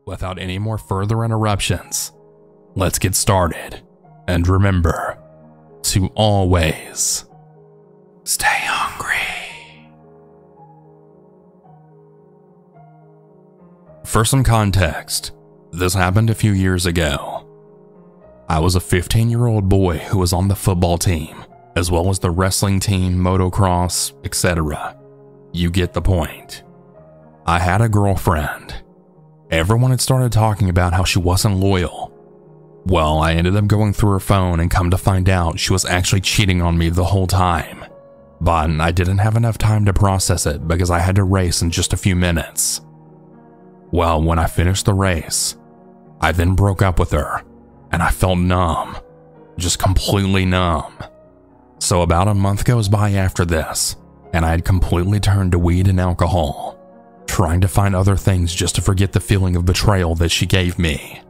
without any more further interruptions, let's get started. And remember to always stay hungry. For some context, this happened a few years ago. I was a 15-year-old boy who was on the football team, as well as the wrestling team, motocross, etc. You get the point. I had a girlfriend. Everyone had started talking about how she wasn't loyal. Well, I ended up going through her phone and come to find out she was actually cheating on me the whole time. But I didn't have enough time to process it because I had to race in just a few minutes. Well, when I finished the race, I then broke up with her, and I felt numb, just completely numb. So about a month goes by after this, and I had completely turned to weed and alcohol, trying to find other things just to forget the feeling of betrayal that she gave me.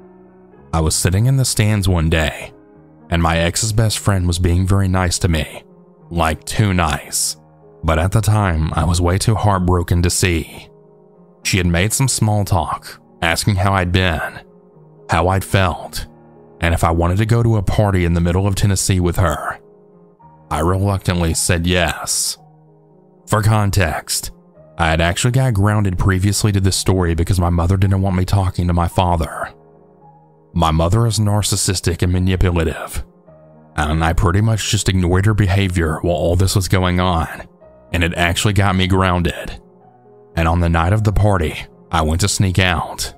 I was sitting in the stands one day, and my ex's best friend was being very nice to me, like too nice, but at the time I was way too heartbroken to see. She had made some small talk, asking how I'd been, how I'd felt, and if I wanted to go to a party in the middle of Tennessee with her. I reluctantly said yes. For context, I had actually got grounded previously to this story because my mother didn't want me talking to my father. My mother is narcissistic and manipulative, and I pretty much just ignored her behavior while all this was going on, and it actually got me grounded. And on the night of the party, I went to sneak out.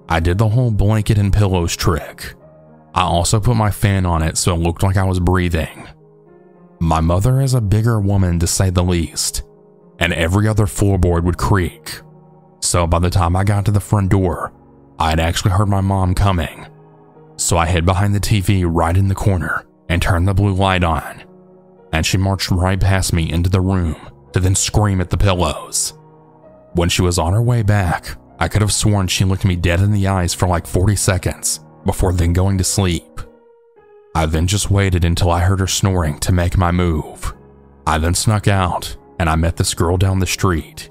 I did the whole blanket and pillows trick. I also put my fan on it so it looked like I was breathing. My mother is a bigger woman to say the least, and every other floorboard would creak. So by the time I got to the front door, I had actually heard my mom coming. So I hid behind the TV right in the corner and turned the blue light on, and she marched right past me into the room to then scream at the pillows. When she was on her way back, I could have sworn she looked me dead in the eyes for like 40 seconds before then going to sleep. I then just waited until I heard her snoring to make my move. I then snuck out and I met this girl down the street.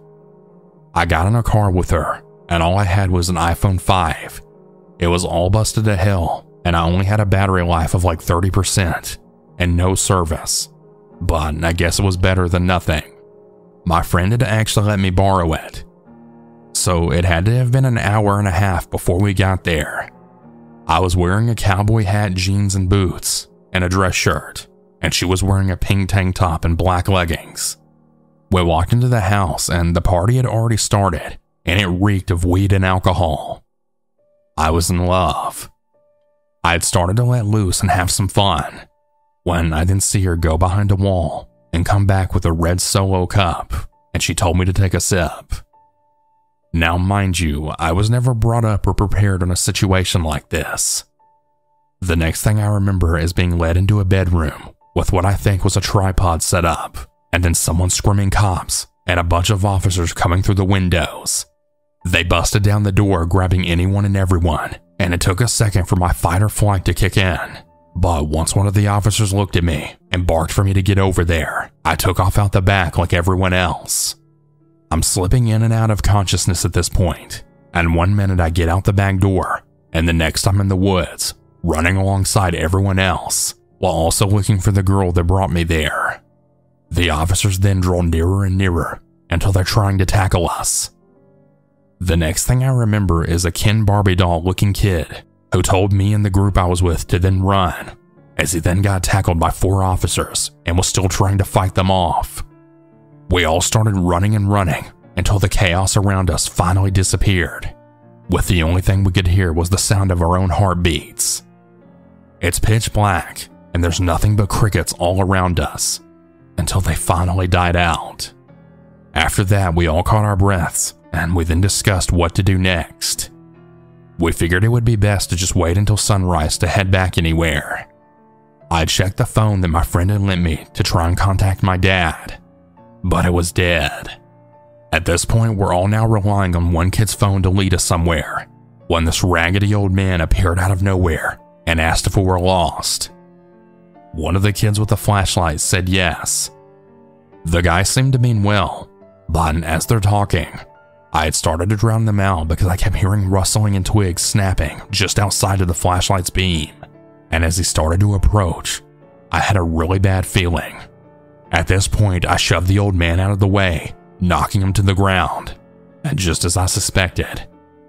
I got in a car with her and all I had was an iPhone 5. It was all busted to hell and I only had a battery life of like 30% and no service. But I guess it was better than nothing. My friend had actually let me borrow it. So it had to have been an hour and a half before we got there. I was wearing a cowboy hat, jeans, and boots, and a dress shirt, and she was wearing a pink tank top and black leggings. We walked into the house, and the party had already started, and it reeked of weed and alcohol. I was in love. I had started to let loose and have some fun, when I didn't see her go behind a wall and come back with a red Solo cup, and she told me to take a sip. Now, mind you, I was never brought up or prepared on a situation like this. The next thing I remember is being led into a bedroom with what I think was a tripod set up, and then someone screaming cops and a bunch of officers coming through the windows. They busted down the door, grabbing anyone and everyone, and it took a second for my fight or flight to kick in. But once one of the officers looked at me and barked for me to get over there, I took off out the back like everyone else. I'm slipping in and out of consciousness at this point, and one minute I get out the back door, and the next I'm in the woods, running alongside everyone else, while also looking for the girl that brought me there. The officers then draw nearer and nearer until they're trying to tackle us. The next thing I remember is a Ken Barbie doll looking kid who told me and the group I was with to then run, as he then got tackled by 4 officers and was still trying to fight them off. We all started running and running until the chaos around us finally disappeared, with the only thing we could hear was the sound of our own heartbeats. It's pitch black and there's nothing but crickets all around us until they finally died out. After that, we all caught our breaths and we then discussed what to do next. We figured it would be best to just wait until sunrise to head back anywhere. I checked the phone that my friend had lent me to try and contact my dad, but it was dead. At this point, we're all now relying on one kid's phone to lead us somewhere, when this raggedy old man appeared out of nowhere and asked if we were lost. One of the kids with the flashlight said yes. The guy seemed to mean well, but as they're talking, I had started to drown them out because I kept hearing rustling and twigs snapping just outside of the flashlight's beam, and as he started to approach, I had a really bad feeling. At this point, I shoved the old man out of the way, knocking him to the ground, and just as I suspected,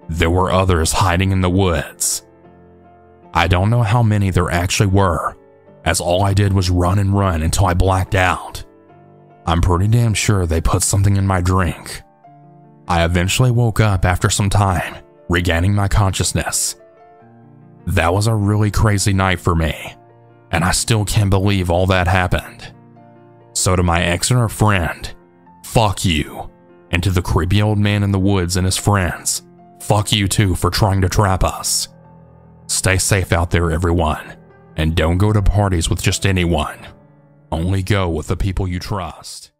there were others hiding in the woods. I don't know how many there actually were, as all I did was run and run until I blacked out. I'm pretty damn sure they put something in my drink. I eventually woke up after some time, regaining my consciousness. That was a really crazy night for me, and I still can't believe all that happened. So to my Exeter friend, fuck you. And to the creepy old man in the woods and his friends, fuck you too for trying to trap us. Stay safe out there, everyone, and don't go to parties with just anyone. Only go with the people you trust.